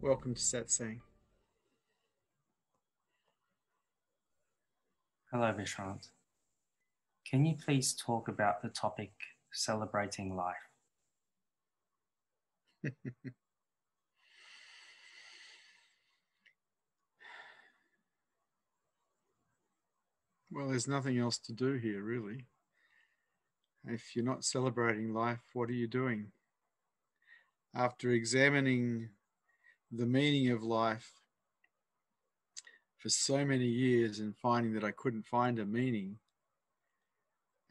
Welcome to Satsang. Hello, Vishrant. Can you please talk about the topic celebrating life? Well, there's nothing else to do here, really. If you're not celebrating life, what are you doing? After examining the meaning of life for so many years and finding that I couldn't find a meaning,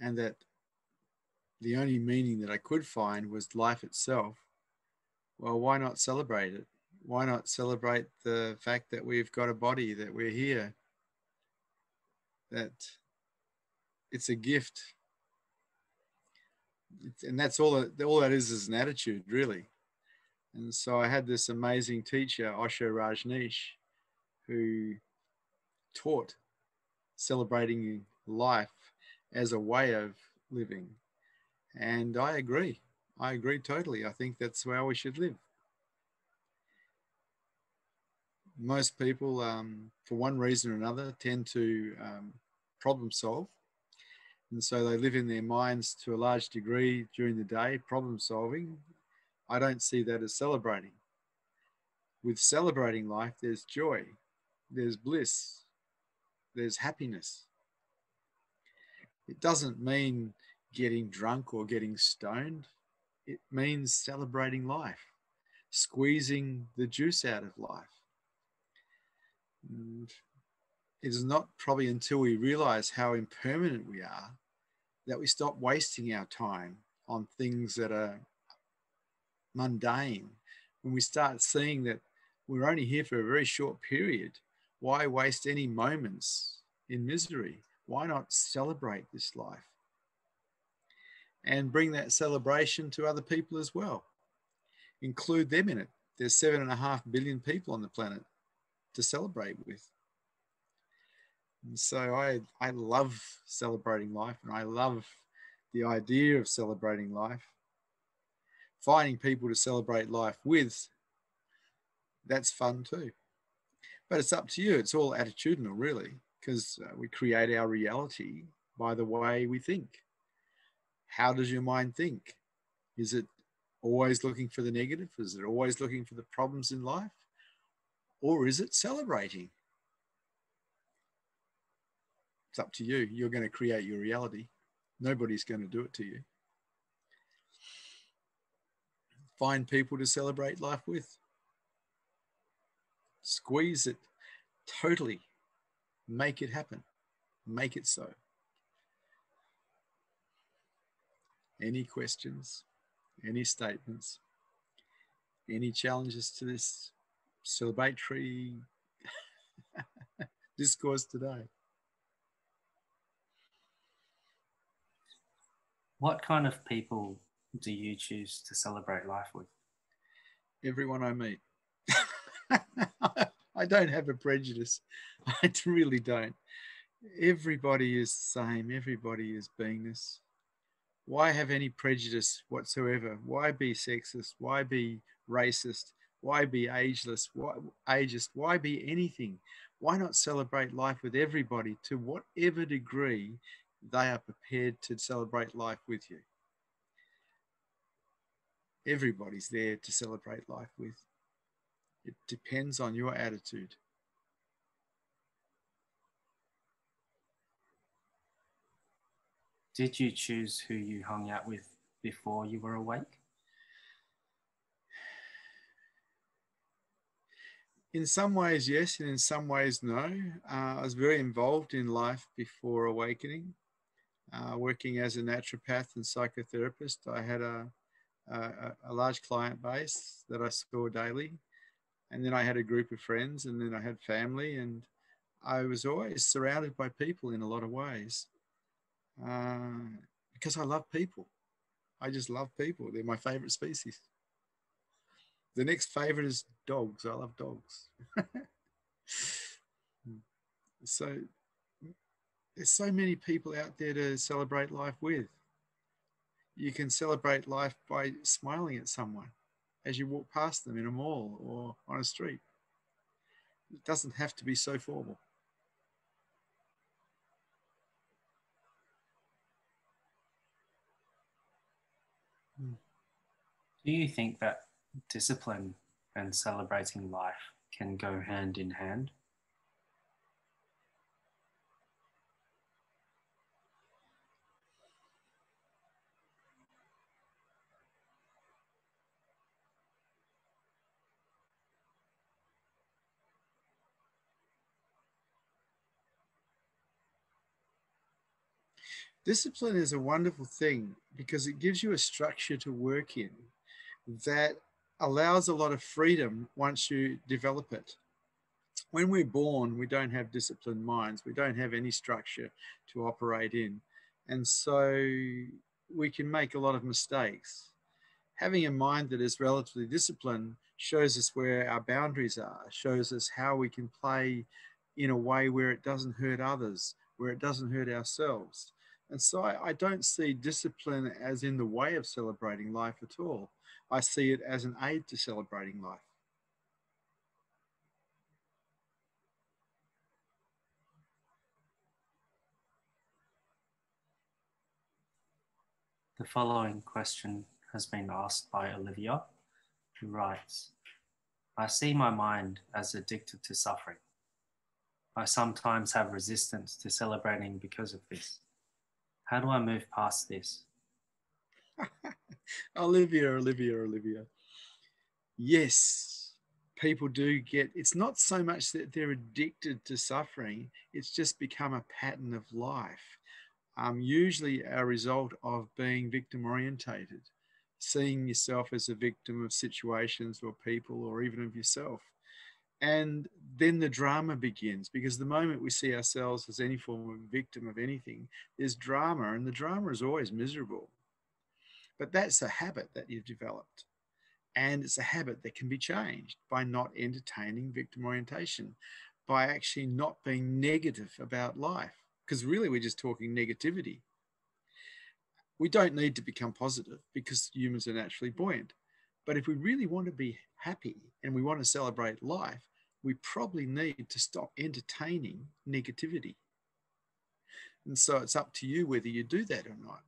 and that the only meaning that I could find was life itself, well, why not celebrate it? Why not celebrate the fact that we've got a body, that we're here, that it's a gift? And that's all that is an attitude, really. And so I had this amazing teacher, Osho Rajneesh, who taught celebrating life as a way of living. And I agree. I agree totally. I think that's how we should live. Most people, for one reason or another, tend to problem solve. And so they live in their minds to a large degree during the day, problem solving. I don't see that as celebrating. With celebrating life, there's joy, there's bliss, there's happiness. It doesn't mean getting drunk or getting stoned. It means celebrating life, squeezing the juice out of life. And it is not probably until we realize how impermanent we are that we stop wasting our time on things that are mundane. When we start seeing that we're only here for a very short period, why waste any moments in misery? Why not celebrate this life? And bring that celebration to other people as well. Include them in it. There's 7.5 billion people on the planet to celebrate with. And so I love celebrating life, and I love the idea of celebrating life. Finding people to celebrate life with, that's fun too. But it's up to you. It's all attitudinal, really, because we create our reality by the way we think. How does your mind think? Is it always looking for the negative? Is it always looking for the problems in life? Or is it celebrating? It's up to you. You're going to create your reality. Nobody's going to do it to you. Find people to celebrate life with. Squeeze it totally. Make it happen. Make it so. Any questions? Any statements? Any challenges to this celebratory discourse today? What kind of people do you choose to celebrate life with? Everyone I meet. I don't have a prejudice. I really don't. Everybody is the same. Everybody is beingness. Why have any prejudice whatsoever? Why be sexist? Why be racist? Why be ageless? Ageist? Why be anything? Why not celebrate life with everybody to whatever degree they are prepared to celebrate life with you? Everybody's there to celebrate life with. It depends on your attitude. Did you choose who you hung out with before you were awake? In some ways, yes, and in some ways, no. I was very involved in life before awakening. Working as a naturopath and psychotherapist, I had a large client base that I saw daily. And then I had a group of friends, and then I had family, and I was always surrounded by people in a lot of ways. Because I love people. I just love people. They're my favorite species. The next favorite is dogs. I love dogs. So there's so many people out there to celebrate life with. You can celebrate life by smiling at someone. as you walk past them in a mall or on a street. It doesn't have to be so formal. Do you think that discipline and celebrating life can go hand in hand? Discipline is a wonderful thing because it gives you a structure to work in that allows a lot of freedom once you develop it. When we're born, we don't have disciplined minds. We don't have any structure to operate in. And so we can make a lot of mistakes. Having a mind that is relatively disciplined shows us where our boundaries are, shows us how we can play in a way where it doesn't hurt others, where it doesn't hurt ourselves. And so I don't see discipline as in the way of celebrating life at all. I see it as an aid to celebrating life. The following question has been asked by Olivia, who writes, I see my mind as addicted to suffering. I sometimes have resistance to celebrating because of this. How do I move past this? Olivia. Yes, people do get, it's not so much that they're addicted to suffering, it's just become a pattern of life. Usually a result of being victim orientated, seeing yourself as a victim of situations or people or even of yourself. And then the drama begins, because the moment we see ourselves as any form of victim of anything, there's drama, and the drama is always miserable. But that's a habit that you've developed. And it's a habit that can be changed by not entertaining victim orientation, by actually not being negative about life. Because really, we're just talking negativity. We don't need to become positive because humans are naturally buoyant. But if we really want to be happy and we want to celebrate life, we probably need to stop entertaining negativity. And so it's up to you whether you do that or not.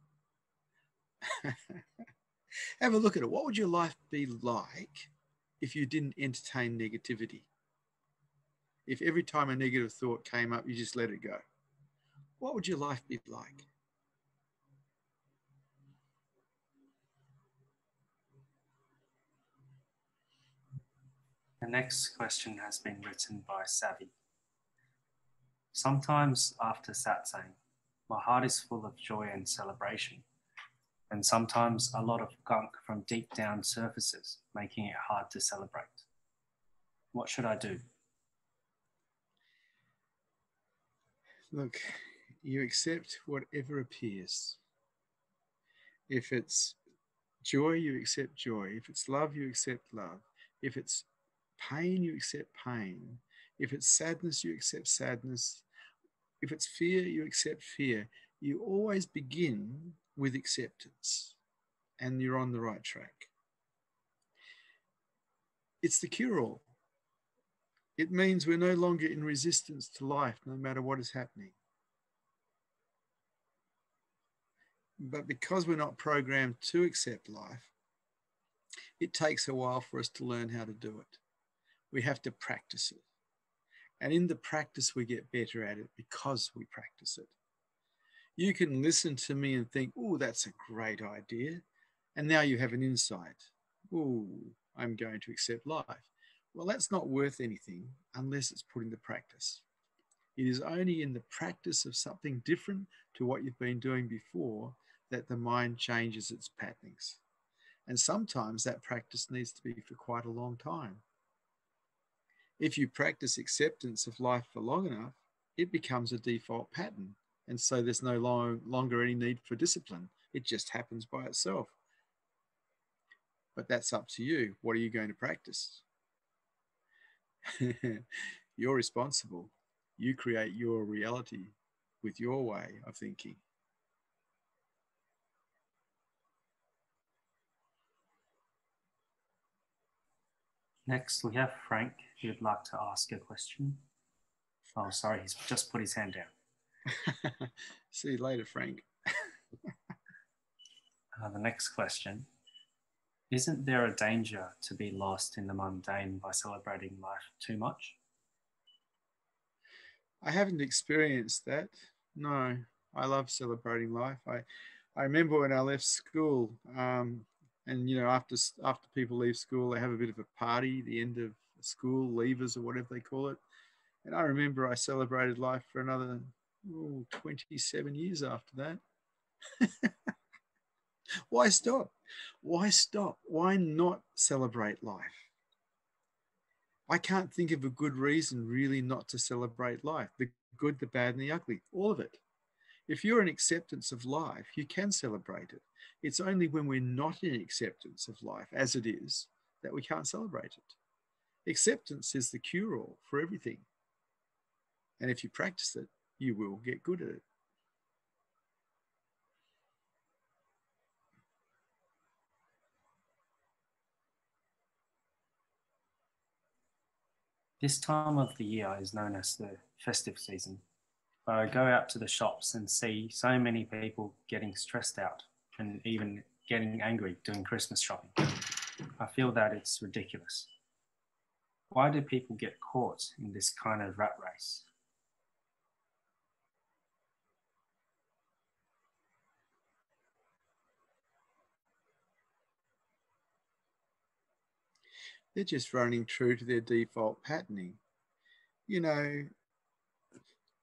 Have a look at it. What would your life be like if you didn't entertain negativity? If every time a negative thought came up, you just let it go? What would your life be like? The next question has been written by Savvy. Sometimes after Satsang, my heart is full of joy and celebration, and sometimes a lot of gunk from deep down surfaces, making it hard to celebrate. What should I do? Look, you accept whatever appears. If it's joy, you accept joy. If it's love, you accept love. If it's pain, you accept pain. If it's sadness, you accept sadness. If it's fear, you accept fear. You always begin with acceptance, and you're on the right track. It's the cure-all. It means we're no longer in resistance to life, no matter what is happening. But because we're not programmed to accept life, it takes a while for us to learn how to do it. We have to practice it. And in the practice, we get better at it because we practice it. You can listen to me and think, oh, that's a great idea. And now you have an insight. Oh, I'm going to accept life. Well, that's not worth anything unless it's put into practice. It is only in the practice of something different to what you've been doing before that the mind changes its patternings. And sometimes that practice needs to be for quite a long time. If you practice acceptance of life for long enough, it becomes a default pattern. And so there's no longer any need for discipline. It just happens by itself. But that's up to you. What are you going to practice? You're responsible. You create your reality with your way of thinking. Next, we have Frank, who'd like to ask a question. Oh, sorry, he's just put his hand down. See you later, Frank. The next question. Isn't there a danger to be lost in the mundane by celebrating life too much? I haven't experienced that. No, I love celebrating life. I remember when I left school, and you know, after people leave school, they have a bit of a party, the end of school, leavers or whatever they call it. And I remember I celebrated life for another 27 years after that. Why stop? Why stop? Why not celebrate life? I can't think of a good reason really not to celebrate life. The good, the bad, and the ugly, all of it. If you're in acceptance of life, you can celebrate it. It's only when we're not in acceptance of life as it is that we can't celebrate it. Acceptance is the cure-all for everything. And if you practice it, you will get good at it. This time of the year is known as the festive season. I go out to the shops and see so many people getting stressed out and even getting angry doing Christmas shopping. I feel that it's ridiculous. Why do people get caught in this kind of rat race? They're just running true to their default patterning. You know,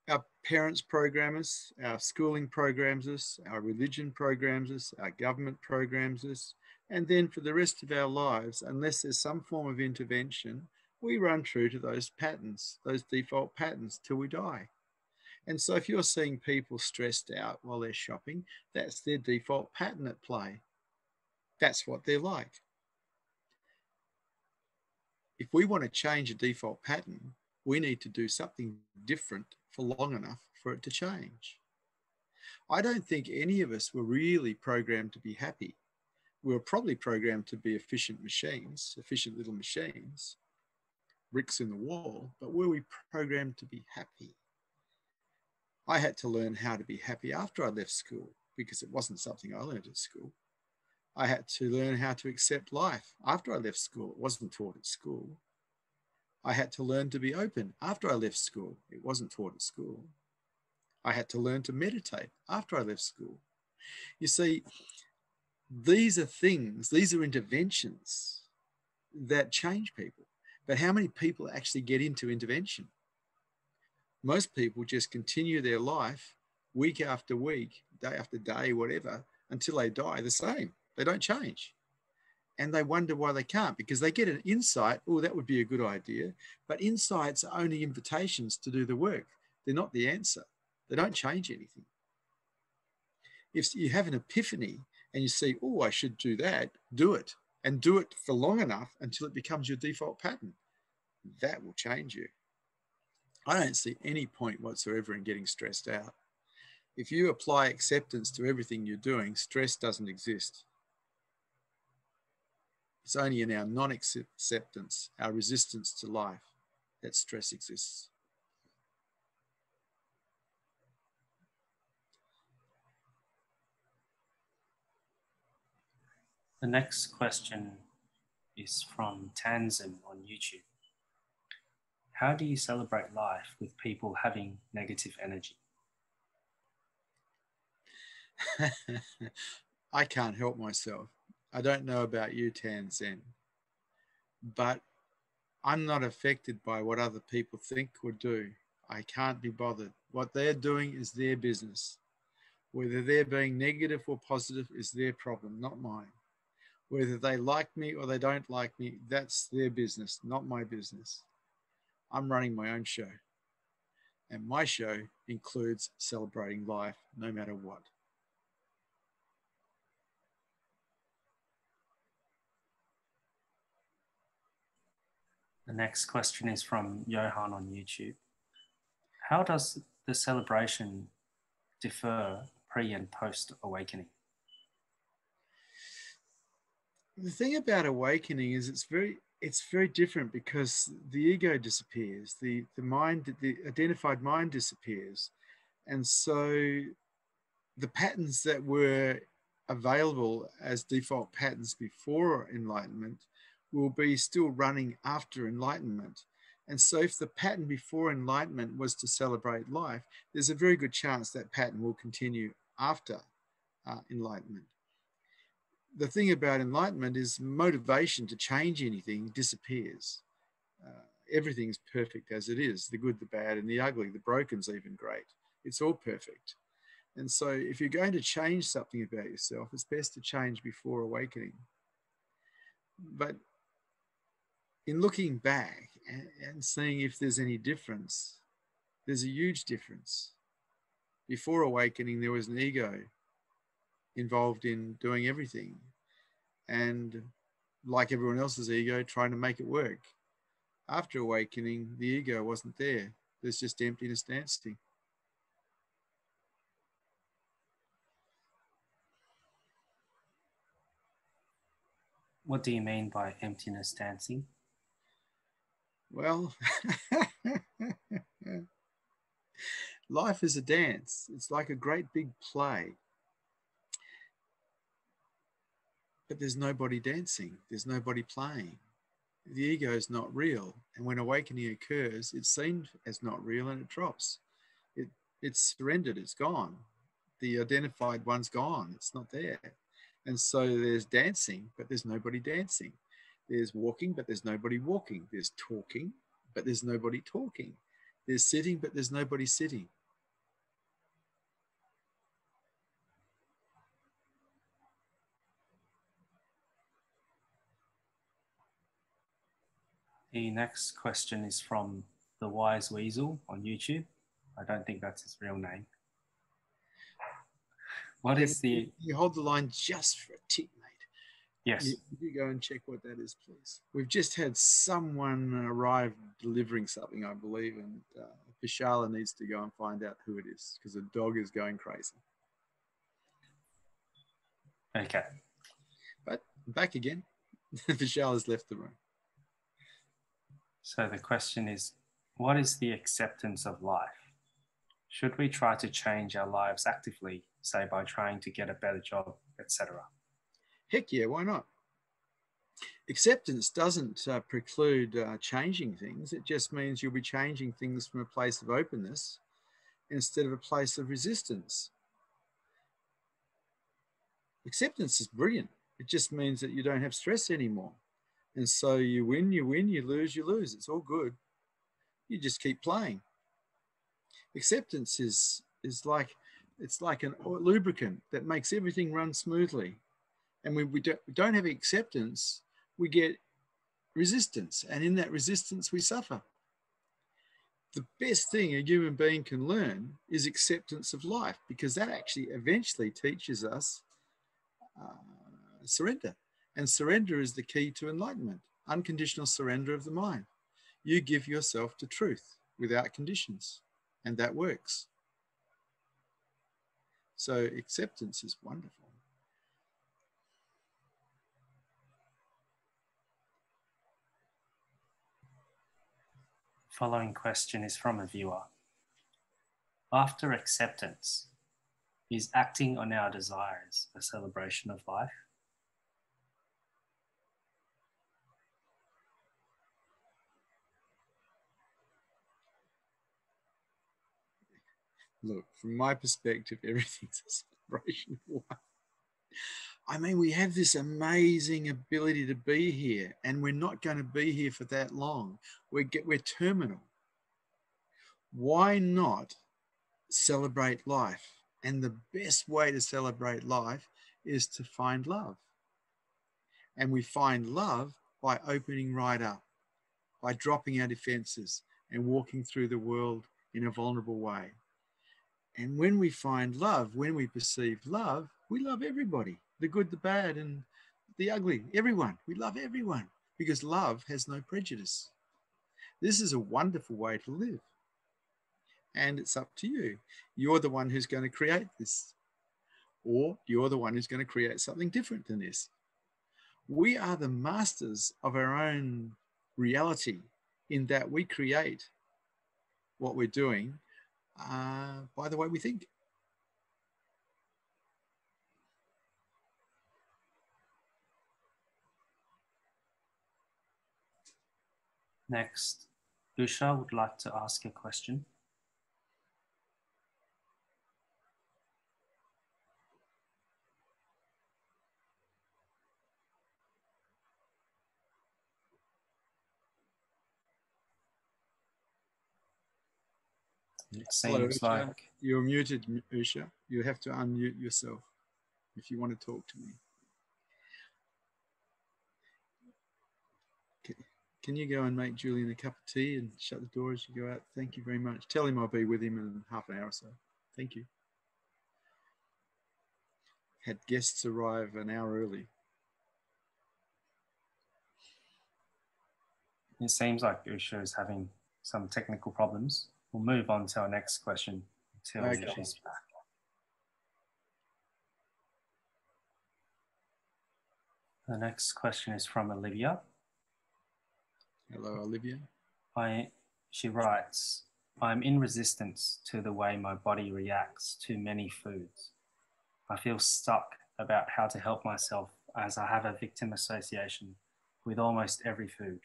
our parents program us, our schooling programs us, our religion programs us, our government programs us, and then for the rest of our lives, unless there's some form of intervention, we run true to those patterns, those default patterns till we die. And so if you're seeing people stressed out while they're shopping, that's their default pattern at play. That's what they're like. If we want to change a default pattern, we need to do something different for long enough for it to change. I don't think any of us were really programmed to be happy. We were probably programmed to be efficient machines, efficient little machines, bricks in the wall, but were we programmed to be happy? I had to learn how to be happy after I left school because it wasn't something I learned at school. I had to learn how to accept life after I left school. It wasn't taught at school. I had to learn to be open after I left school. It wasn't taught at school. I had to learn to meditate after I left school. You see, these are things, these are interventions that change people. But how many people actually get into intervention? Most people just continue their life week after week, day after day, whatever, until they die the same. They don't change. And they wonder why they can't, because they get an insight, oh, that would be a good idea. But insights are only invitations to do the work. They're not the answer. They don't change anything. If you have an epiphany and you see, oh, I should do that, do it. And do it for long enough until it becomes your default pattern. That will change you. I don't see any point whatsoever in getting stressed out. If you apply acceptance to everything you're doing, stress doesn't exist. It's only in our non-acceptance, our resistance to life, that stress exists. The next question is from Tanzim on YouTube. How do you celebrate life with people having negative energy? I can't help myself. I don't know about you, Tanzim, but I'm not affected by what other people think or do. I can't be bothered. What they're doing is their business. Whether they're being negative or positive is their problem, not mine. Whether they like me or they don't like me, that's their business, not my business. I'm running my own show. And my show includes celebrating life no matter what. The next question is from Johan on YouTube. How does the celebration differ pre and post awakening? The thing about awakening is it's very different because the ego disappears, the mind, the identified mind disappears. And so the patterns that were available as default patterns before enlightenment will be still running after enlightenment. And so if the pattern before enlightenment was to celebrate life, there's a very good chance that pattern will continue after enlightenment. The thing about enlightenment is motivation to change anything disappears. Everything's perfect as it is, the good, the bad, and the ugly. The broken's even great. It's all perfect. And so if you're going to change something about yourself, it's best to change before awakening. But in looking back and seeing if there's any difference, there's a huge difference. Before awakening, there was an ego involved in doing everything. And like everyone else's ego, trying to make it work. After awakening, the ego wasn't there. There's just emptiness dancing. What do you mean by emptiness dancing? Well, life is a dance. It's like a great big play. But there's nobody dancing. There's nobody playing. The ego is not real. And when awakening occurs, it's seen as not real and it drops. It's surrendered. It's gone. The identified one's gone. It's not there. And so there's dancing, but there's nobody dancing. There's walking, but there's nobody walking. There's talking, but there's nobody talking. There's sitting, but there's nobody sitting. The next question is from The Wise Weasel on YouTube. I don't think that's his real name. What is the... You hold the line just for a tick, mate. Yes. You go and check what that is, please. We've just had someone arrive delivering something, I believe, and Vishala needs to go and find out who it is because the dog is going crazy. Okay. But back again. Vishala's left the room. So the question is, what is the acceptance of life? Should we try to change our lives actively, say by trying to get a better job, etc.? Heck yeah, why not? Acceptance doesn't preclude changing things. It just means you'll be changing things from a place of openness instead of a place of resistance. Acceptance is brilliant. It just means that you don't have stress anymore. And so you win, you lose, you lose. It's all good. You just keep playing. Acceptance is like, it's like a lubricant that makes everything run smoothly. And when we don't have acceptance, we get resistance. And in that resistance, we suffer. The best thing a human being can learn is acceptance of life, because that actually eventually teaches us surrender. And surrender is the key to enlightenment, unconditional surrender of the mind. You give yourself to truth without conditions, and that works. So acceptance is wonderful. Following question is from a viewer. After acceptance, is acting on our desires a celebration of life? Look, from my perspective, everything's a celebration of life. I mean, we have this amazing ability to be here, and we're not going to be here for that long. We're terminal. Why not celebrate life? And the best way to celebrate life is to find love. And we find love by opening right up, by dropping our defenses and walking through the world in a vulnerable way. And when we find love, when we perceive love, we love everybody, the good, the bad, and the ugly, everyone. We love everyone because love has no prejudice. This is a wonderful way to live. And it's up to you. You're the one who's going to create this, or you're the one who's going to create something different than this. We are the masters of our own reality in that we create what we're doing by the way we think. Next, Usha would like to ask a question. It Hello, seems Usha. like You're muted, Usha. You have to unmute yourself if you want to talk to me. Can you go and make Julian a cup of tea and shut the door as you go out? Thank you very much. Tell him I'll be with him in half an hour or so. Thank you. Had guests arrive an hour early. it seems like Usha is having some technical problems. We'll move on to our next question until she's back. The next question is from Olivia. Hello, Olivia. She writes, I'm in resistance to the way my body reacts to many foods. I feel stuck about how to help myself as I have a victim association with almost every food.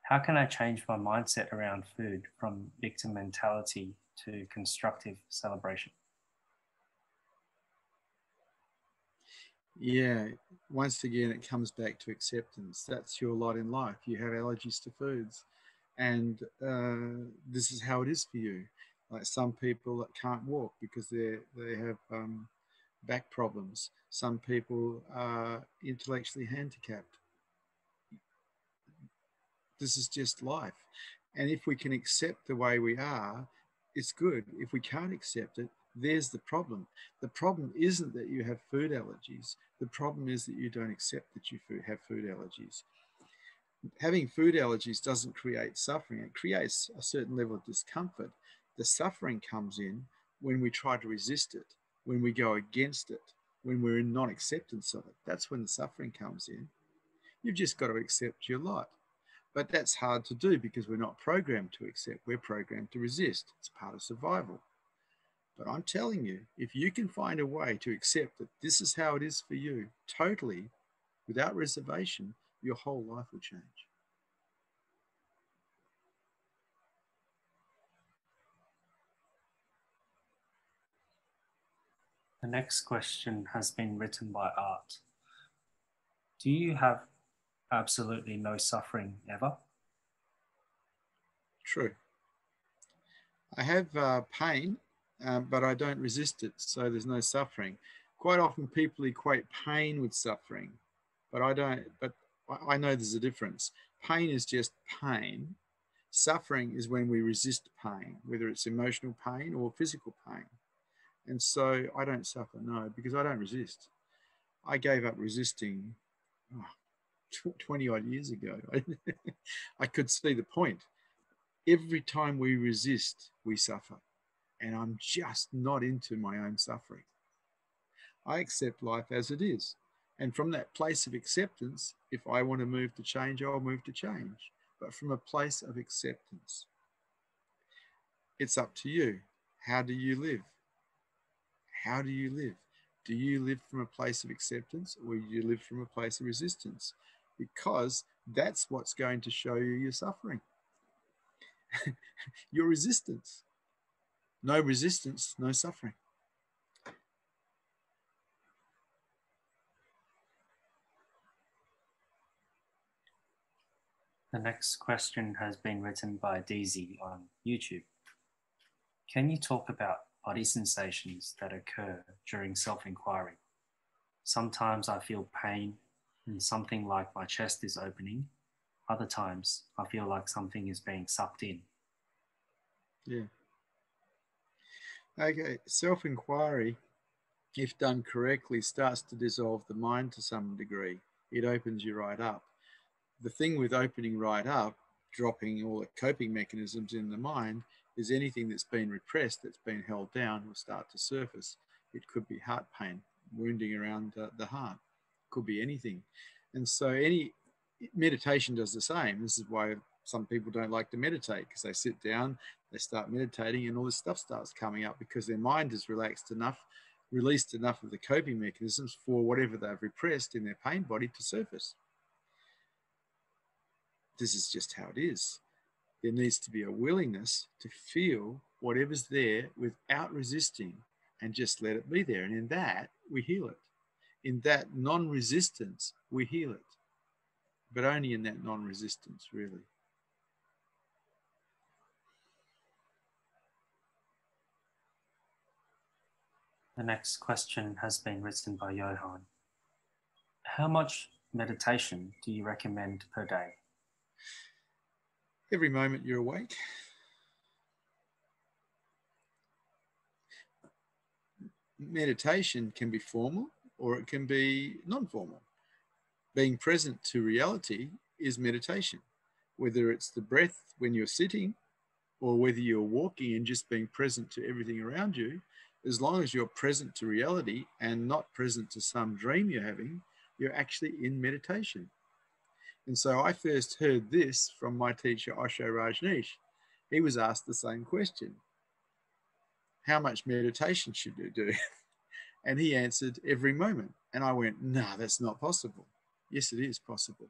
How can I change my mindset around food from victim mentality to constructive celebration? Yeah, once again, it comes back to acceptance. That's your lot in life. You have allergies to foods, and this is how it is for you. Like some people that can't walk because they have back problems. Some people are intellectually handicapped. This is just life. And if we can accept the way we are, it's good. If we can't accept it, there's the problem. The problem isn't that you have food allergies. The problem is that you don't accept that you have food allergies. Having food allergies doesn't create suffering. It creates a certain level of discomfort. The suffering comes in when we try to resist it, when we go against it, when we're in non-acceptance of it. That's when the suffering comes in. You've just got to accept your lot. But that's hard to do because we're not programmed to accept. We're programmed to resist. It's part of survival. But I'm telling you, if you can find a way to accept that this is how it is for you, totally, without reservation, your whole life will change. The next question has been written by Art. Do you have absolutely no suffering ever? True. I have pain, but I don't resist it, so there's no suffering. Quite often people equate pain with suffering, but I don't. But I know there's a difference. Pain is just pain. Suffering is when we resist pain, whether it's emotional pain or physical pain. And so I don't suffer, no, because I don't resist. I gave up resisting 20 odd years ago. I could see the point. Every time we resist, we suffer. And I'm just not into my own suffering. I accept life as it is. And from that place of acceptance, if I want to move to change, I'll move to change. But from a place of acceptance, it's up to you. How do you live? How do you live? Do you live from a place of acceptance or do you live from a place of resistance? Because that's what's going to show you your suffering. Your resistance. No resistance, no suffering. The next question has been written by Daisy on YouTube. Can you talk about body sensations that occur during self-inquiry? Sometimes I feel pain and something like my chest is opening. Other times I feel like something is being sucked in. Yeah. Okay, self-inquiry, if done correctly, starts to dissolve the mind to some degree. It opens you right up. The thing with opening right up, dropping all the coping mechanisms in the mind, is anything that's been repressed, that's been held down, will start to surface. It could be heart pain, wounding around the heart. It could be anything. And so any meditation does the same. This is why some people don't like to meditate, because they sit down, they start meditating, and all this stuff starts coming up because their mind is relaxed enough, released enough of the coping mechanisms for whatever they've repressed in their pain body to surface. This is just how it is. There needs to be a willingness to feel whatever's there without resisting and just let it be there. And in that, we heal it. In that non-resistance, we heal it. But only in that non-resistance, really. The next question has been written by Johan. How much meditation do you recommend per day? Every moment you're awake. Meditation can be formal or it can be non-formal. Being present to reality is meditation, whether it's the breath when you're sitting or whether you're walking and just being present to everything around you. As long as you're present to reality and not present to some dream you're having, you're actually in meditation. And so I first heard this from my teacher, Osho Rajneesh. He was asked the same question. How much meditation should you do? And he answered, every moment. And I went, no, that's not possible. Yes, it is possible.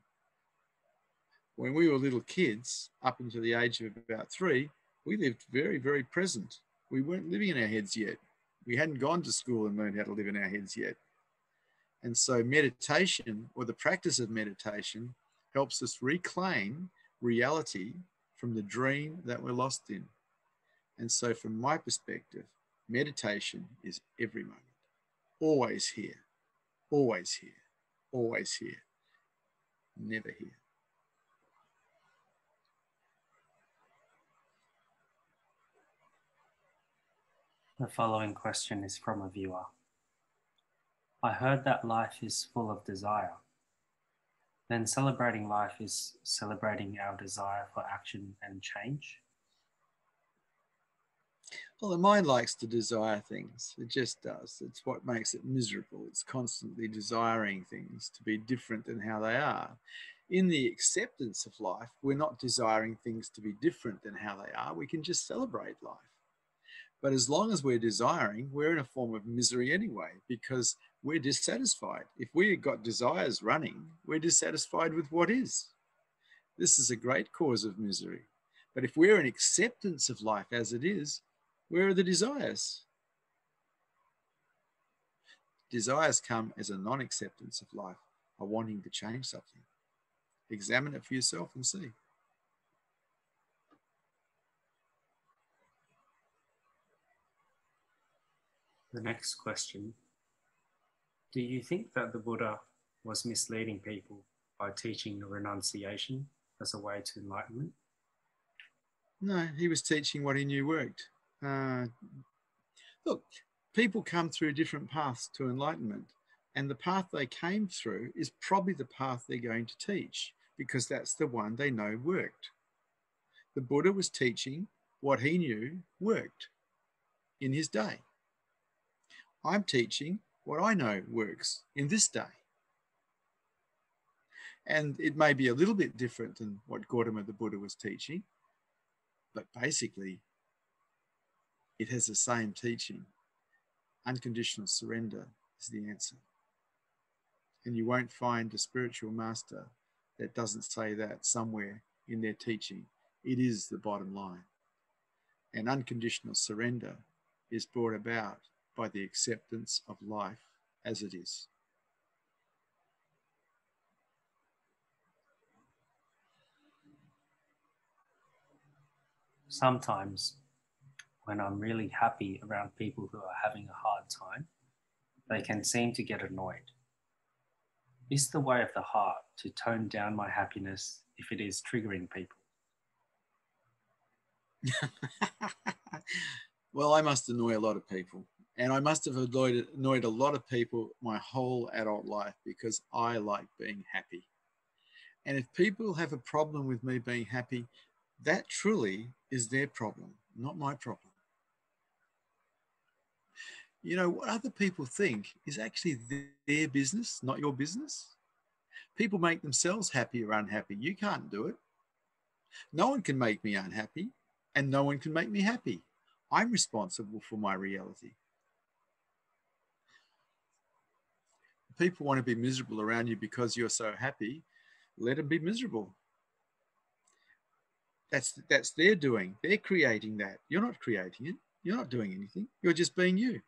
When we were little kids, up until the age of about 3, we lived very, very present. We weren't living in our heads yet. We hadn't gone to school and learned how to live in our heads yet. And so meditation, or the practice of meditation, helps us reclaim reality from the dream that we're lost in. And so from my perspective, meditation is every moment. Always here, always here, always here, never here. The following question is from a viewer. I heard that life is full of desire. Then celebrating life is celebrating our desire for action and change? Well, the mind likes to desire things. It just does. It's what makes it miserable. It's constantly desiring things to be different than how they are. In the acceptance of life, we're not desiring things to be different than how they are. We can just celebrate life. But as long as we're desiring, we're in a form of misery anyway, because we're dissatisfied. If we've got desires running, we're dissatisfied with what is. This is a great cause of misery. But if we're in acceptance of life as it is, where are the desires? Desires come as a non-acceptance of life, a wanting to change something. Examine it for yourself and see. The next question. Do you think that the Buddha was misleading people by teaching renunciation as a way to enlightenment? No, he was teaching what he knew worked. Look, people come through different paths to enlightenment, and the path they came through is probably the path they're going to teach, because that's the one they know worked. The Buddha was teaching what he knew worked in his day. I'm teaching what I know works in this day. And it may be a little bit different than what Gautama the Buddha was teaching, but basically it has the same teaching. Unconditional surrender is the answer. And you won't find a spiritual master that doesn't say that somewhere in their teaching. It is the bottom line. And unconditional surrender is brought about by the acceptance of life as it is. Sometimes when I'm really happy around people who are having a hard time, they can seem to get annoyed. Is the way of the heart to tone down my happiness if it is triggering people? Well, I must annoy a lot of people. And I must have annoyed a lot of people my whole adult life because I like being happy. And if people have a problem with me being happy, that truly is their problem, not my problem. You know, what other people think is actually their business, not your business. People make themselves happy or unhappy. You can't do it. No one can make me unhappy, and no one can make me happy. I'm responsible for my reality. People want to be miserable around you because you're so happy. Let them be miserable. That's their doing. They're creating that. You're not creating it. You're not doing anything. You're just being you.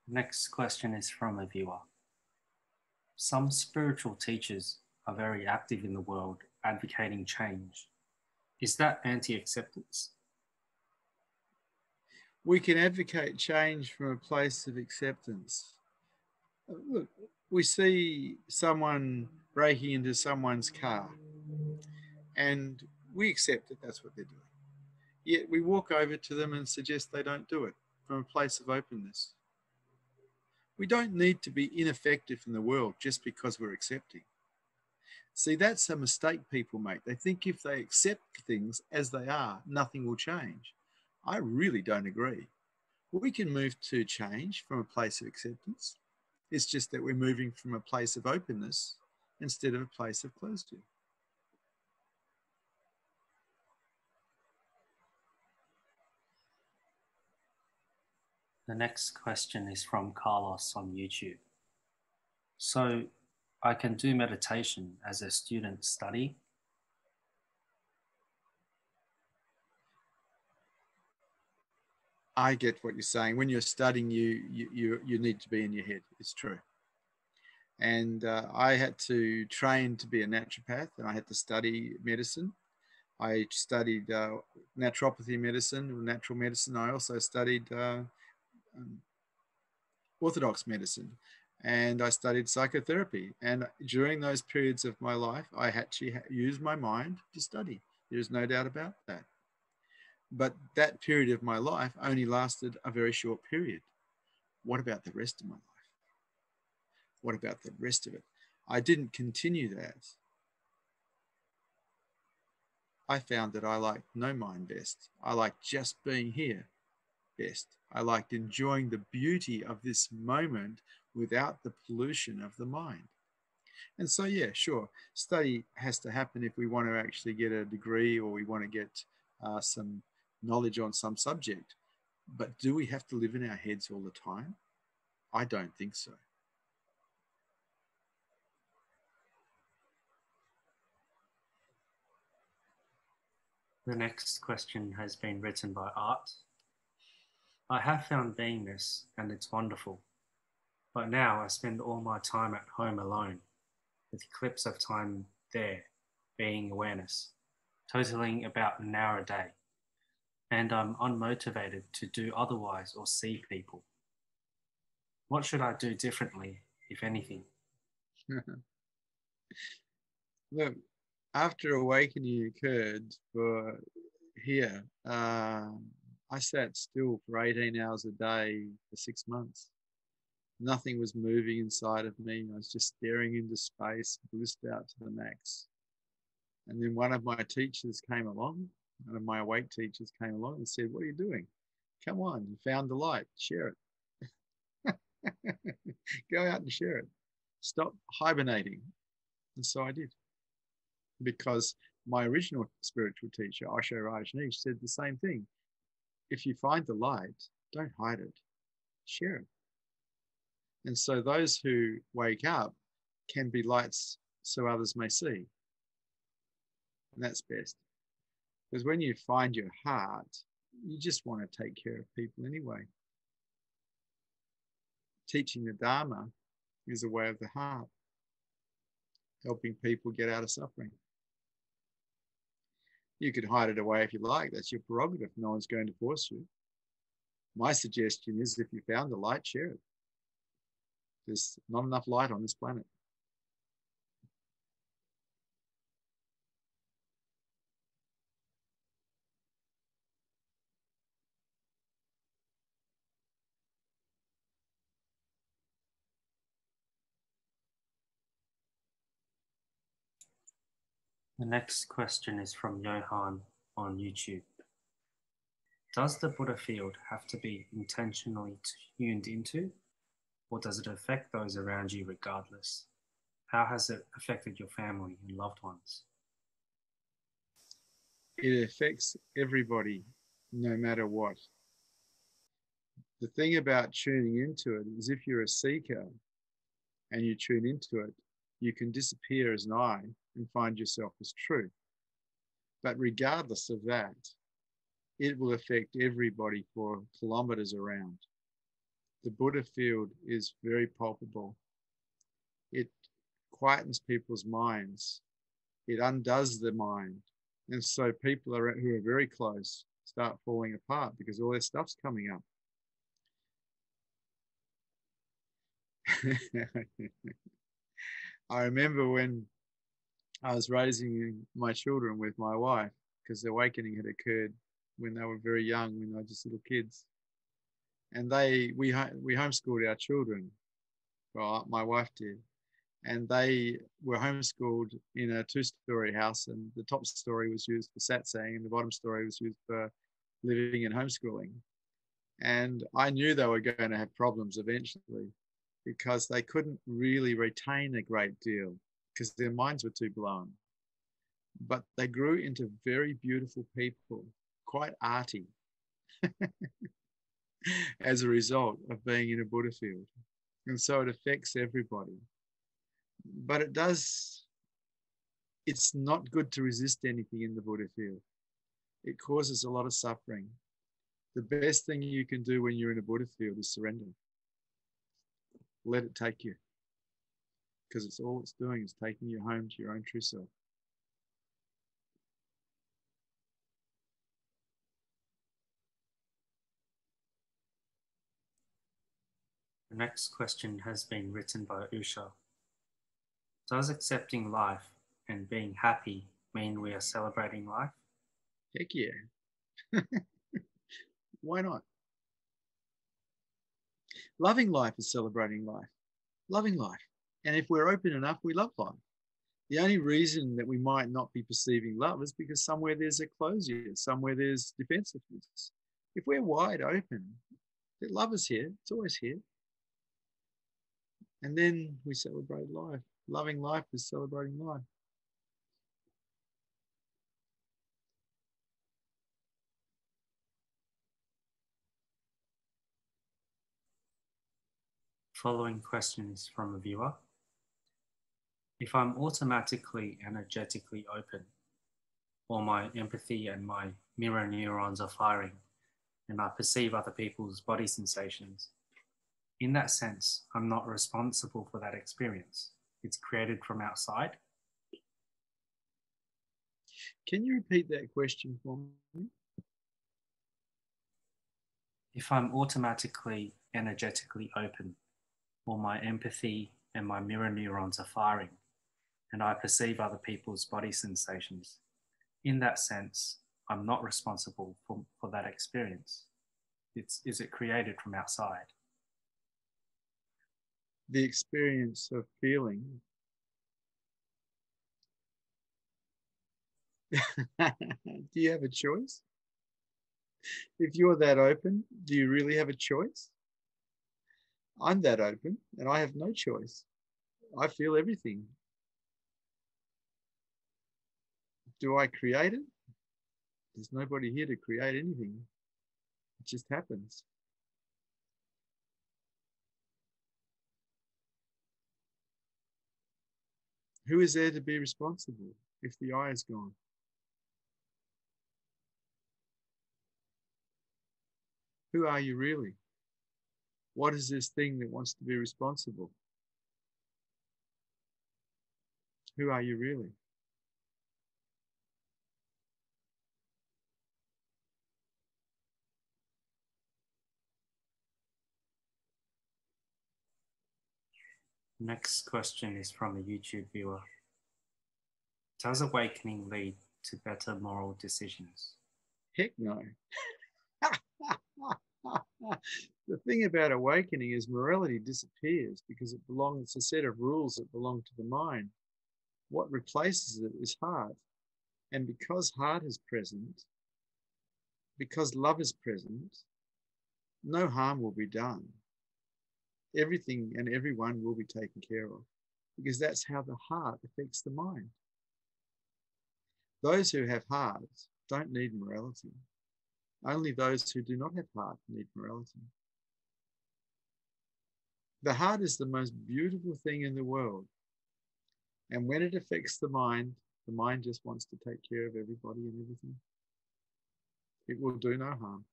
Next question is from a viewer. Some spiritual teachers are very active in the world advocating change. Is that anti-acceptance? We can advocate change from a place of acceptance. Look, we see someone breaking into someone's car and we accept that that's what they're doing. Yet we walk over to them and suggest they don't do it from a place of openness. We don't need to be ineffective in the world just because we're accepting. See, that's a mistake people make. They think if they accept things as they are, nothing will change. I really don't agree. We can move to change from a place of acceptance. It's just that we're moving from a place of openness instead of a place of closed. The next question is from Carlos on YouTube. So I can do meditation as a student study? I get what you're saying. When you're studying, you need to be in your head. It's true. And I had to train to be a naturopath, and I had to study medicine. I studied naturopathy medicine, or natural medicine. I also studied orthodox medicine, and I studied psychotherapy. And during those periods of my life, I actually used my mind to study. There's no doubt about that. But that period of my life only lasted a very short period. What about the rest of my life? What about the rest of it? I didn't continue that. I found that I liked no mind best. I liked just being here best. I liked enjoying the beauty of this moment without the pollution of the mind. And so, yeah, sure, study has to happen if we want to actually get a degree or we want to get some knowledge on some subject. But do we have to live in our heads all the time? I don't think so. The next question has been written by Art. I have found beingness and it's wonderful, but now I spend all my time at home alone, with clips of time there, being awareness, totaling about an hour a day, and I'm unmotivated to do otherwise or see people. What should I do differently, if anything? Look, after awakening occurred for here, I sat still for 18 hours a day for 6 months. Nothing was moving inside of me. I was just staring into space, blissed out to the max. And then one of my teachers came along, one of my awake teachers came along and said, "What are you doing? Come on, you found the light, share it." Go out and share it. Stop hibernating. And so I did. Because my original spiritual teacher, Osho Rajneesh, said the same thing. If you find the light, don't hide it, share it. And so those who wake up can be lights so others may see. And that's best. Because when you find your heart, you just want to take care of people anyway. Teaching the Dharma is a way of the heart, helping people get out of suffering. You could hide it away if you like. That's your prerogative. No one's going to force you. My suggestion is if you found the light, share it. There's not enough light on this planet. The next question is from Johan on YouTube. Does the Buddha field have to be intentionally tuned into, or does it affect those around you regardless? How has it affected your family and loved ones? It affects everybody, no matter what. The thing about tuning into it is if you're a seeker and you tune into it, you can disappear as an I and find yourself as truth. But regardless of that, it will affect everybody for kilometers around. The Buddha field is very palpable. It quietens people's minds. It undoes the mind. And so people who are very close start falling apart because all their stuff's coming up. I remember when I was raising my children with my wife, because the awakening had occurred when they were very young, when they were just little kids. And we homeschooled our children. Well, my wife did. And they were homeschooled in a 2-story house, and the top story was used for satsang and the bottom story was used for living and homeschooling. And I knew they were going to have problems eventually because they couldn't really retain a great deal because their minds were too blown. But they grew into very beautiful people, quite arty, as a result of being in a Buddha field. And so it affects everybody. But it's not good to resist anything in the Buddha field. It causes a lot of suffering. The best thing you can do when you're in a Buddha field is surrender. Let it take you. Because it's all it's doing is taking you home to your own true self. The next question has been written by Usha. Does accepting life and being happy mean we are celebrating life? Heck yeah. Why not? Loving life is celebrating life. Loving life. And if we're open enough, we love life. The only reason that we might not be perceiving love is because somewhere there's a closure, somewhere there's defensiveness. If we're wide open, that love is here, it's always here. And then we celebrate life. Loving life is celebrating life. Following question is from a viewer. If I'm automatically energetically open, or my empathy and my mirror neurons are firing, and I perceive other people's body sensations, in that sense, I'm not responsible for that experience. It's created from outside. Can you repeat that question for me? If I'm automatically energetically open, or my empathy and my mirror neurons are firing, and I perceive other people's body sensations, in that sense, I'm not responsible for that experience. Is it created from outside? The experience of feeling. Do you have a choice? If you're that open, do you really have a choice? I'm that open and I have no choice. I feel everything. Do I create it? There's nobody here to create anything. It just happens. Who is there to be responsible if the I is gone? Who are you really? What is this thing that wants to be responsible? Who are you really? Next question is from a YouTube viewer. Does awakening lead to better moral decisions? Heck no. The thing about awakening is morality disappears because it belongs, it's a set of rules that belong to the mind. What replaces it is heart. And because heart is present, because love is present, no harm will be done. Everything and everyone will be taken care of, because that's how the heart affects the mind. Those who have hearts don't need morality. Only those who do not have heart need morality. The heart is the most beautiful thing in the world. And when it affects the mind just wants to take care of everybody and everything. It will do no harm.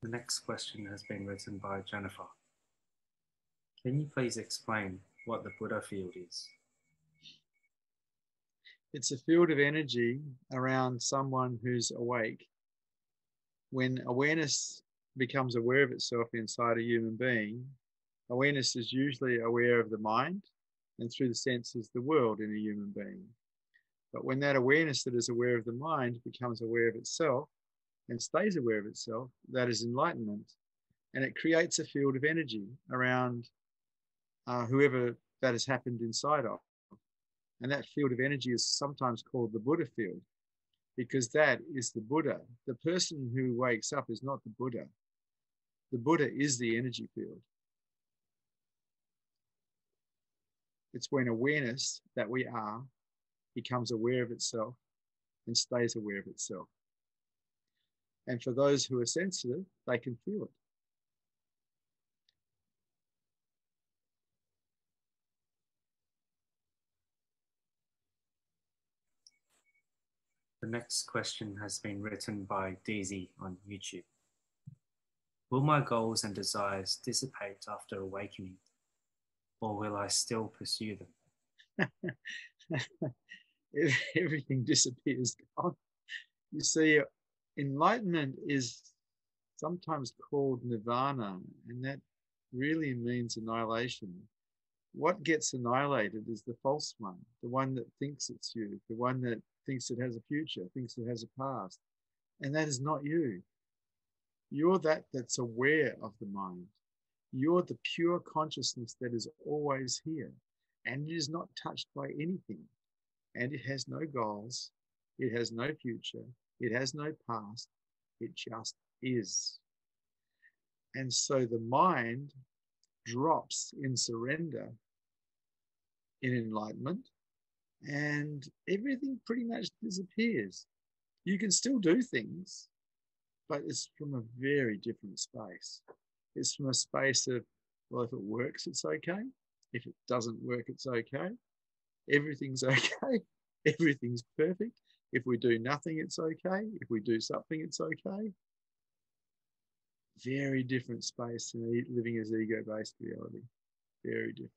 The next question has been written by Jennifer. Can you please explain what the Buddha field is? It's a field of energy around someone who's awake. When awareness becomes aware of itself inside a human being, awareness is usually aware of the mind and through the senses the world in a human being. But when that awareness that is aware of the mind becomes aware of itself and stays aware of itself, that is enlightenment. And it creates a field of energy around whoever that has happened inside of. And that field of energy is sometimes called the Buddha field, because that is the Buddha. The person who wakes up is not the Buddha. The Buddha is the energy field. It's when awareness that we are becomes aware of itself and stays aware of itself. And for those who are sensitive, they can feel it. The next question has been written by Daisy on YouTube. Will my goals and desires dissipate after awakening, or will I still pursue them? Everything disappears. You see, enlightenment is sometimes called nirvana, and that really means annihilation. What gets annihilated is the false one, the one that thinks it's you, the one that thinks it has a future, thinks it has a past. And that is not you. You're that's aware of the mind. You're the pure consciousness that is always here. And it is not touched by anything. And it has no goals. It has no future. It has no past. It just is. And so the mind drops in surrender, in enlightenment, and everything pretty much disappears. You can still do things, but it's from a very different space. It's from a space of, well, if it works, it's okay. If it doesn't work, it's okay. Everything's okay. Everything's perfect. If we do nothing, it's okay. If we do something, it's okay. Very different space than living as ego-based reality. Very different.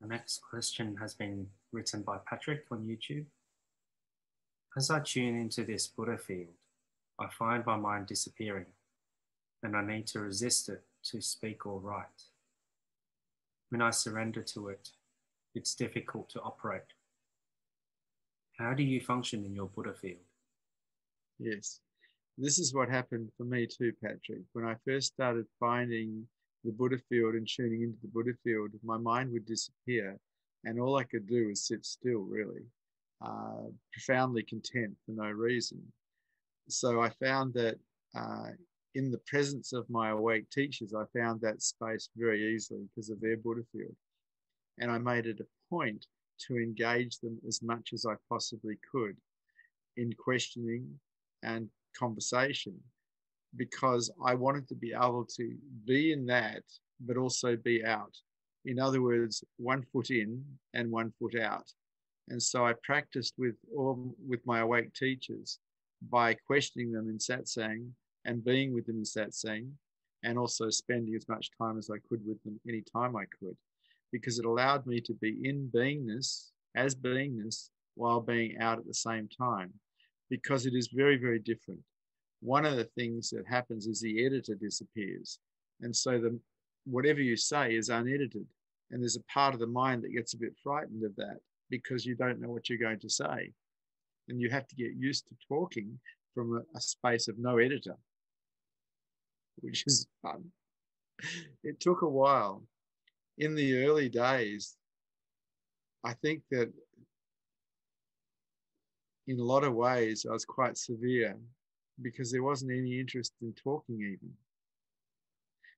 The next question has been written by Patrick on YouTube. As I tune into this Buddha field, I find my mind disappearing, and I need to resist it to speak or write. When I surrender to it, it's difficult to operate. How do you function in your Buddha field? Yes, this is what happened for me too, Patrick. When I first started finding the Buddha field and tuning into the Buddha field, my mind would disappear, and all I could do was sit still, really, profoundly content for no reason. So I found that in the presence of my awake teachers, I found that space very easily because of their Buddha field. And I made it a point to engage them as much as I possibly could in questioning and conversation, because I wanted to be able to be in that, but also be out. In other words, 1 foot in and 1 foot out. And so I practiced with my awake teachers by questioning them in satsang and being with them in satsang, and also spending as much time as I could with them anytime I could, because it allowed me to be in beingness, as beingness, while being out at the same time, because it is very, very different. One of the things that happens is the editor disappears. And so whatever you say is unedited. And there's a part of the mind that gets a bit frightened of that because you don't know what you're going to say. And you have to get used to talking from a space of no editor. which is fun. It took a while. In the early days, I think that in a lot of ways I was quite severe because there wasn't any interest in talking even.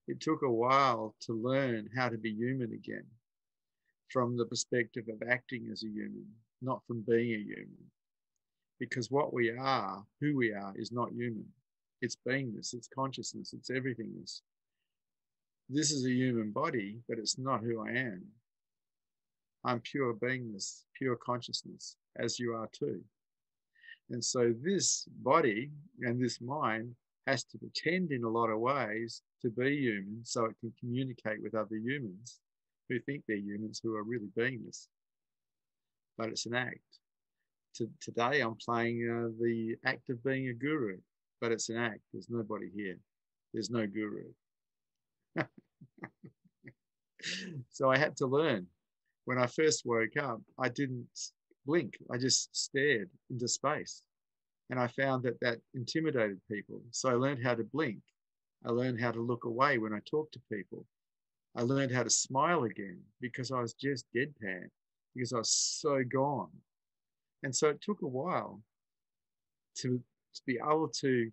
It took a while to learn how to be human again from the perspective of acting as a human, not from being a human. Because what we are, who we are, is not human. It's beingness, it's consciousness, it's everythingness. This is a human body, but it's not who I am. I'm pure beingness, pure consciousness, as you are too. And so this body and this mind has to pretend in a lot of ways to be human so it can communicate with other humans who think they're humans who are really beingness. But it's an act. Today I'm playing the act of being a guru, but it's an act. There's nobody here. There's no guru. So I had to learn. When I first woke up, I didn't blink. I just stared into space. And I found that that intimidated people. So I learned how to blink. I learned how to look away when I talk to people. I learned how to smile again because I was just deadpan, because I was so gone. And so it took a while to be able to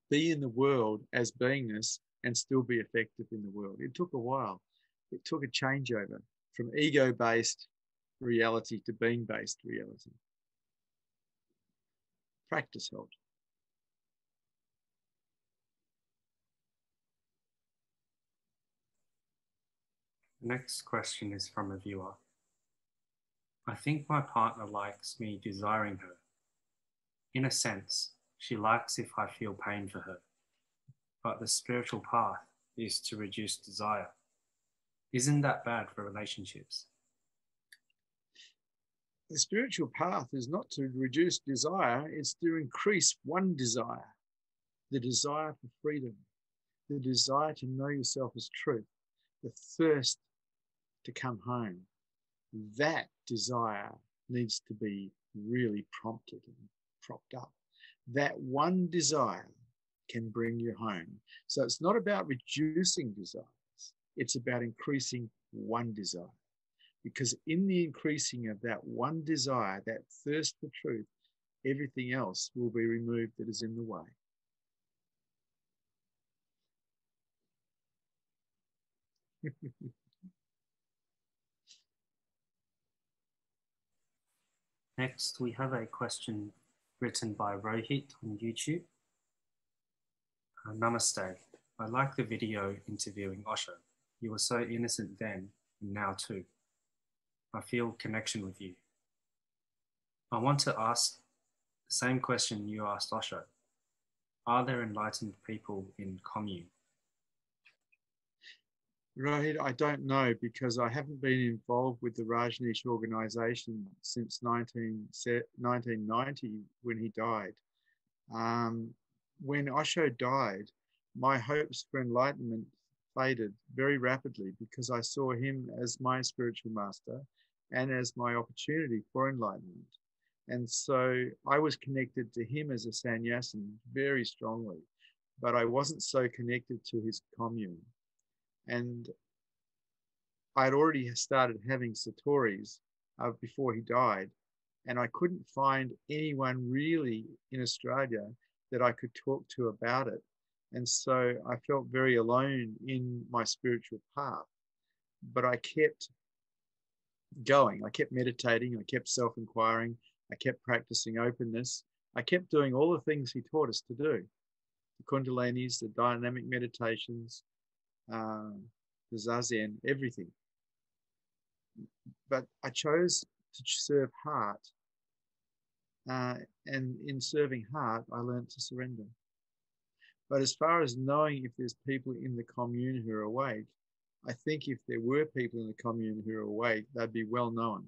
be in the world as beingness and still be effective in the world. It took a while. It took a changeover from ego-based reality to being-based reality. Practice helped. The next question is from a viewer. I think my partner likes me desiring her. In a sense, she likes if I feel pain for her. But the spiritual path is to reduce desire. Isn't that bad for relationships? The spiritual path is not to reduce desire, it's to increase one desire, the desire for freedom, the desire to know yourself as truth, the thirst to come home. That desire needs to be really prompted and propped up. That one desire can bring you home. So it's not about reducing desires, it's about increasing one desire. Because in the increasing of that one desire, that thirst for truth, everything else will be removed that is in the way. Next, we have a question written by Rohit on YouTube. Namaste. I like the video interviewing Osho. You were so innocent then and now too. I feel connection with you. I want to ask the same question you asked Osho. Are there enlightened people in commune? Rohit, I don't know because I haven't been involved with the Rajneesh organization since 1990 when he died. When Osho died, my hopes for enlightenment faded very rapidly because I saw him as my spiritual master and as my opportunity for enlightenment. And so I was connected to him as a sannyasin very strongly, but I wasn't so connected to his commune. And I'd already started having satori's before he died, and I couldn't find anyone really in Australia that I could talk to about it. And so I felt very alone in my spiritual path, but I kept going. I kept meditating. I kept self-inquiring. I kept practicing openness. I kept doing all the things he taught us to do. The kundalinis, the dynamic meditations, the zazen, everything. But I chose to serve heart. And in serving heart, I learned to surrender. But as far as knowing if there's people in the commune who are awake, I think if there were people in the commune who are awake, they'd be well known,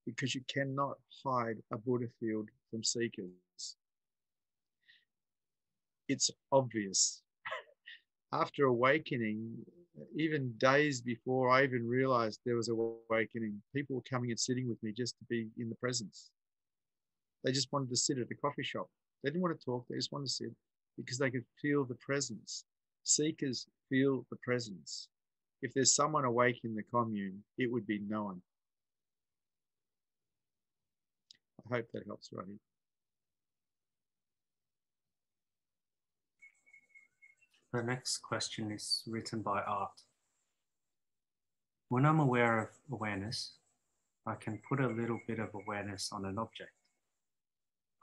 because you cannot hide a Buddha field from seekers. It's obvious. After awakening, even days before I even realized there was awakening, people were coming and sitting with me just to be in the presence. They just wanted to sit at a coffee shop. They didn't want to talk, they just wanted to sit because they could feel the presence. Seekers feel the presence. If there's someone awake in the commune, it would be known. I hope that helps, Roddy. The next question is written by Art. When I'm aware of awareness, I can put a little bit of awareness on an object.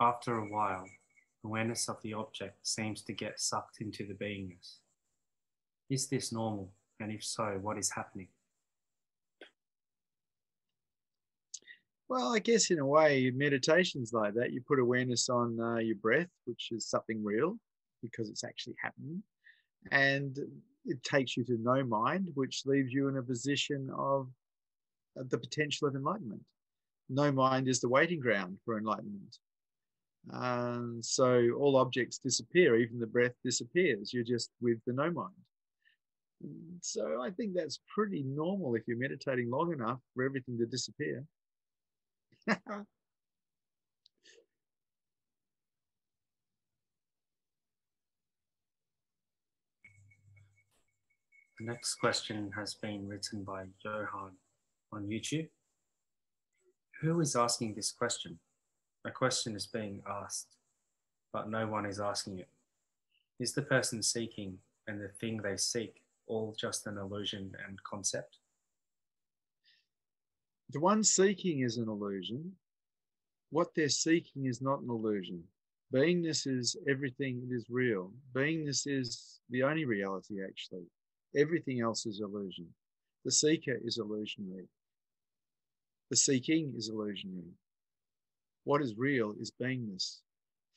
After a while, awareness of the object seems to get sucked into the beingness. Is this normal? And if so, what is happening? Well, I guess in a way, meditation's like that. You put awareness on your breath, which is something real because it's actually happening. And it takes you to no mind, which leaves you in a position of the potential of enlightenment. No mind is the waiting ground for enlightenment. So all objects disappear, even the breath disappears. You're just with the no mind. So I think that's pretty normal if you're meditating long enough for everything to disappear. The next question has been written by Johan on YouTube. Who is asking this question? A question is being asked, but no one is asking it. Is the person seeking and the thing they seek all just an illusion and concept? The one seeking is an illusion. What they're seeking is not an illusion. Beingness is everything that is real. Beingness is the only reality, actually. Everything else is illusion. The seeker is illusionary. The seeking is illusionary. What is real is beingness.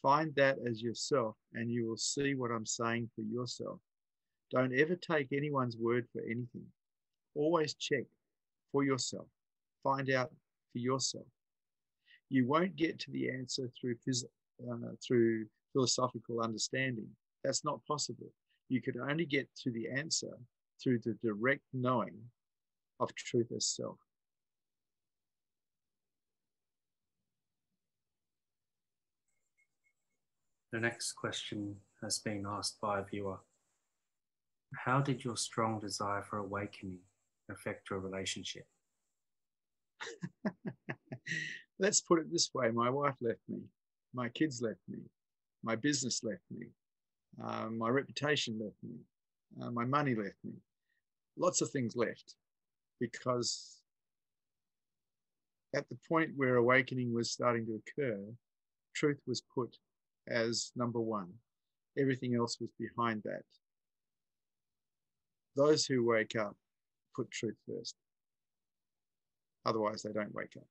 Find that as yourself, and you will see what I'm saying for yourself. Don't ever take anyone's word for anything. Always check for yourself. Find out for yourself. You won't get to the answer through philosophical understanding. That's not possible. You can only get to the answer through the direct knowing of truth as self. The next question has been asked by a viewer. How did your strong desire for awakening affect your relationship? Let's put it this way. My wife left me. My kids left me. My business left me. My reputation left me. My money left me. Lots of things left because at the point where awakening was starting to occur, truth was put as number one. Everything else was behind that. Those who wake up put truth first. Otherwise, they don't wake up.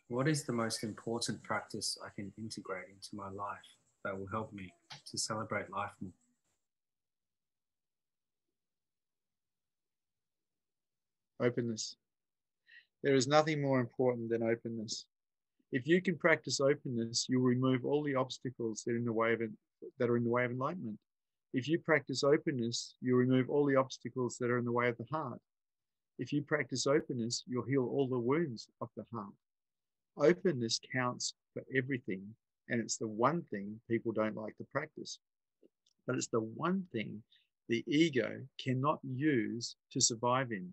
What is the most important practice I can integrate into my life that will help me to celebrate life more? Openness. There is nothing more important than openness. If you can practice openness, you'll remove all the obstacles that are in the way of enlightenment. If you practice openness, you'll remove all the obstacles that are in the way of the heart. If you practice openness, you'll heal all the wounds of the heart. Openness counts for everything, and it's the one thing people don't like to practice. But it's the one thing the ego cannot use to survive in.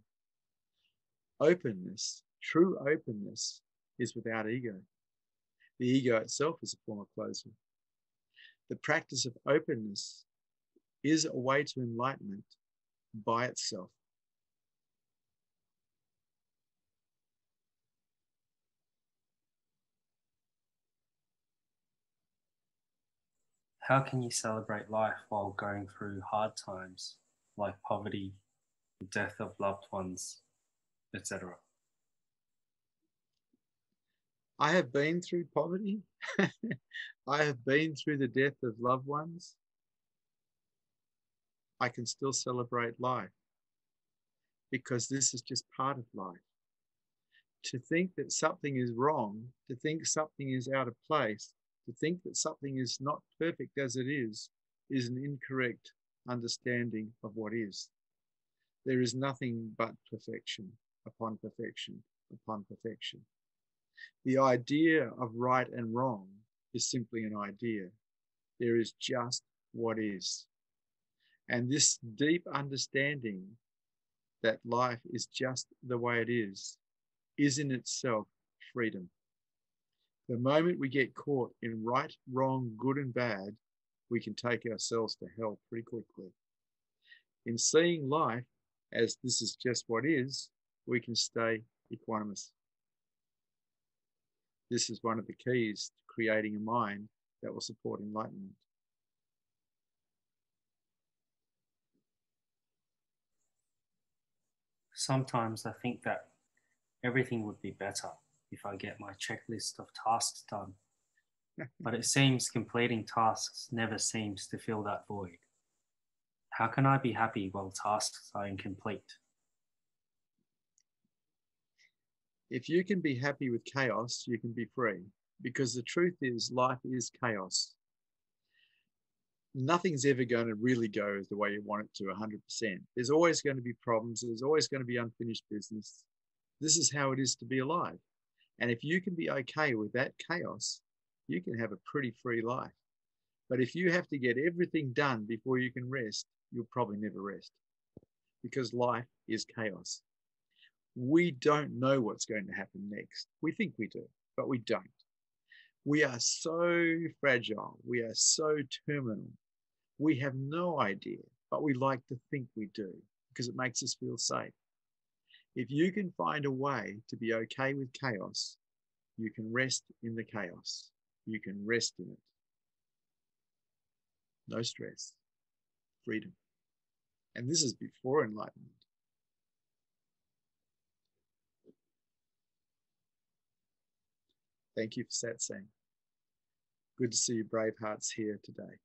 Openness, true openness, is without ego. The ego itself is a form of closing. The practice of openness is a way to enlightenment by itself. How can you celebrate life while going through hard times like poverty, the death of loved ones, etc.? I have been through poverty. I have been through the death of loved ones. I can still celebrate life because this is just part of life. To think that something is wrong, to think something is out of place, to think that something is not perfect as it is an incorrect understanding of what is. There is nothing but perfection upon perfection upon perfection. The idea of right and wrong is simply an idea. There is just what is. And this deep understanding that life is just the way it is in itself freedom. The moment we get caught in right, wrong, good and bad, we can take ourselves to hell pretty quickly. In seeing life as this is just what is, we can stay equanimous. This is one of the keys to creating a mind that will support enlightenment. Sometimes I think that everything would be better if I get my checklist of tasks done. But it seems completing tasks never seems to fill that void. How can I be happy while tasks are incomplete? If you can be happy with chaos, you can be free. Because the truth is, life is chaos. Nothing's ever going to really go the way you want it to 100%. There's always going to be problems. There's always going to be unfinished business. This is how it is to be alive. And if you can be okay with that chaos, you can have a pretty free life. But if you have to get everything done before you can rest, you'll probably never rest, because life is chaos. We don't know what's going to happen next. We think we do, but we don't. We are so fragile. We are so terminal. We have no idea, but we like to think we do because it makes us feel safe. If you can find a way to be okay with chaos, you can rest in the chaos. You can rest in it. No stress, freedom. And this is before enlightenment. Thank you for Satsang. Good to see you brave hearts here today.